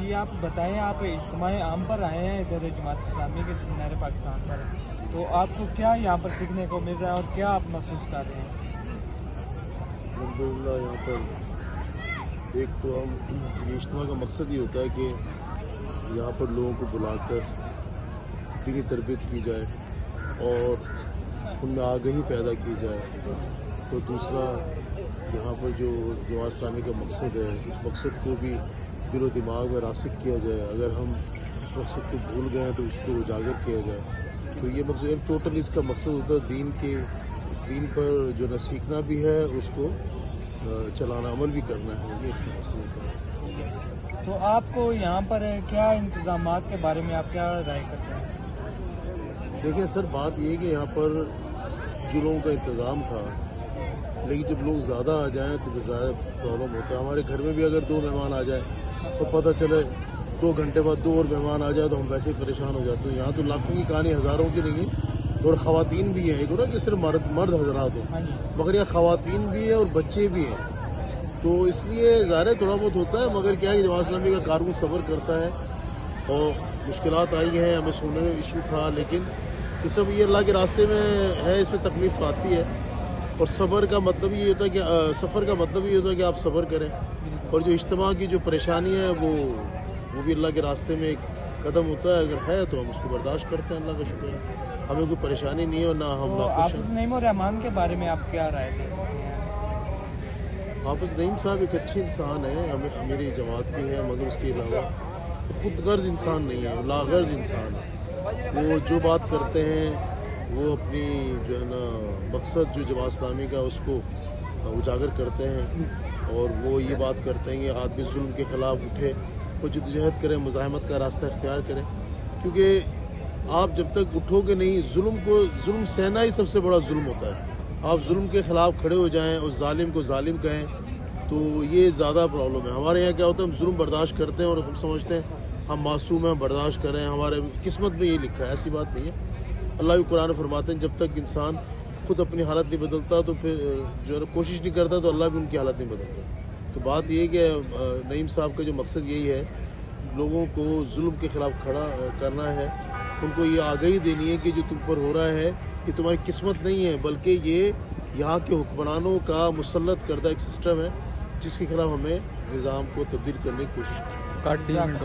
جی آپ بتائیں، آپ اجتماع عام پر آئے ہیں ادھر جماعت اسلامی کے نہر پاکستان پر، تو آپ کو کیا یہاں پر سیکھنے کو مل رہا ہے اور کیا آپ محسوس کر رہے ہیں؟ الحمدللہ یہاں پر ایک تو ہم یہ اجتماع کا مقصد یہ ہوتا ہے کہ یہاں پر لوگوں کو بلا کر دینی تربیت کی جائے اور ان میں آگہی پیدا کی جائے. تو دوسرا یہاں پر جو جماعت اسلامی کا مقصد ہے اس مقصد کو بھی دل و دماغ میں راسخ کیا جائے. اگر ہم اس مقصد کو بھول گئے ہیں تو اس کو اجاگر کیا جائے. تو یہ مقصد ٹوٹل اس کا مقصد ہوتا ہے دین پر جو نہ سیکھنا بھی ہے اس کو چلانا عمل بھی کرنا ہے. یہ اس کا مقصد ہوتا ہے. تو آپ کو یہاں پر کیا انتظامات کے بارے میں آپ کیا رائے کرتے ہیں؟ دیکھیں سر، بات یہ ہے کہ یہاں پر جو لوگوں کا انتظام تھا، لیکن جب لوگ زیادہ آ جائیں تو زیادہ پرابلم ہوتا ہے. ہمارے گھر میں بھی اگر 2 مہمان آ جائیں تو پتہ چلے 2 گھنٹے بعد 2 اور مہمان آ جائے تو ہم ویسے ہی پریشان ہو جاتے ہیں. یہاں تو لاکھوں کی کہانی ہزاروں کی نہیں ہے، اور خواتین بھی ہیں. ایک ہو نا کہ صرف مرد حضرات ہوں، مگر یہاں خواتین بھی ہیں اور بچے بھی ہیں. تو اس لیے ظاہر تھوڑا بہت ہوتا ہے، مگر کیا ہے کہ جماعت اسلامی کا کارکن صبر کرتا ہے. اور مشکلات آئی ہیں، ہمیں سننے میں ایشو تھا، لیکن یہ سب یہ اللہ کے راستے میں ہے. اس میں تکلیف آتی ہے، اور صبر کا مطلب یہ ہوتا ہے کہ سفر کا مطلب یہ ہوتا ہے کہ آپ صبر کریں. اور جو اجتماع کی جو پریشانی ہے وہ بھی اللہ کے راستے میں ایک قدم ہوتا ہے. اگر ہے تو ہم اس کو برداشت کرتے ہیں. اللہ کا شکر ہے، ہمیں کوئی پریشانی نہیں ہے اور نہ ہم ناخوش ہیں. حافظ نعیم الرحمان کے بارے میں آپ کیا رائے دیں؟ حافظ نعیم صاحب ایک اچھے انسان ہیں، میری جماعت بھی ہے، مگر اس کے علاوہ خود غرض انسان نہیں ہے، لاغرض انسان ہے. وہ جو بات کرتے ہیں وہ اپنی جو ہے نا مقصد جو جماعت اسلامی کا اس کو اجاگر کرتے ہیں. اور وہ یہ بات کرتے ہیں کہ آدمی ظلم کے خلاف اٹھے، وہ جدوجہد کرے، مزاحمت کا راستہ اختیار کرے. کیونکہ آپ جب تک اٹھو گے نہیں، ظلم سہنا ہی سب سے بڑا ظلم ہوتا ہے. آپ ظلم کے خلاف کھڑے ہو جائیں اور ظالم کو ظالم کہیں تو یہ زیادہ پرابلم ہے. ہمارے یہاں کیا ہوتا ہے، ہم ظلم برداشت کرتے ہیں اور ہم سمجھتے ہیں ہم معصوم ہیں، برداشت کریں، ہمارے قسمت میں یہ لکھا ہے. ایسی بات نہیں ہے. اللہ بھی قرآن فرماتے ہیں جب تک انسان خود اپنی حالت نہیں بدلتا تو پھر جو ہے کوشش نہیں کرتا تو اللہ بھی ان کی حالت نہیں بدلتا. تو بات یہ ہے کہ نعیم صاحب کا جو مقصد یہی ہے، لوگوں کو ظلم کے خلاف کھڑا کرنا ہے. ان کو یہ آگہی دینی ہے کہ جو تم پر ہو رہا ہے یہ تمہاری قسمت نہیں ہے، بلکہ یہ یہاں کے حکمرانوں کا مسلط کردہ ایک سسٹم ہے جس کے خلاف ہمیں نظام کو تبدیل کرنے کی کوشش کریں.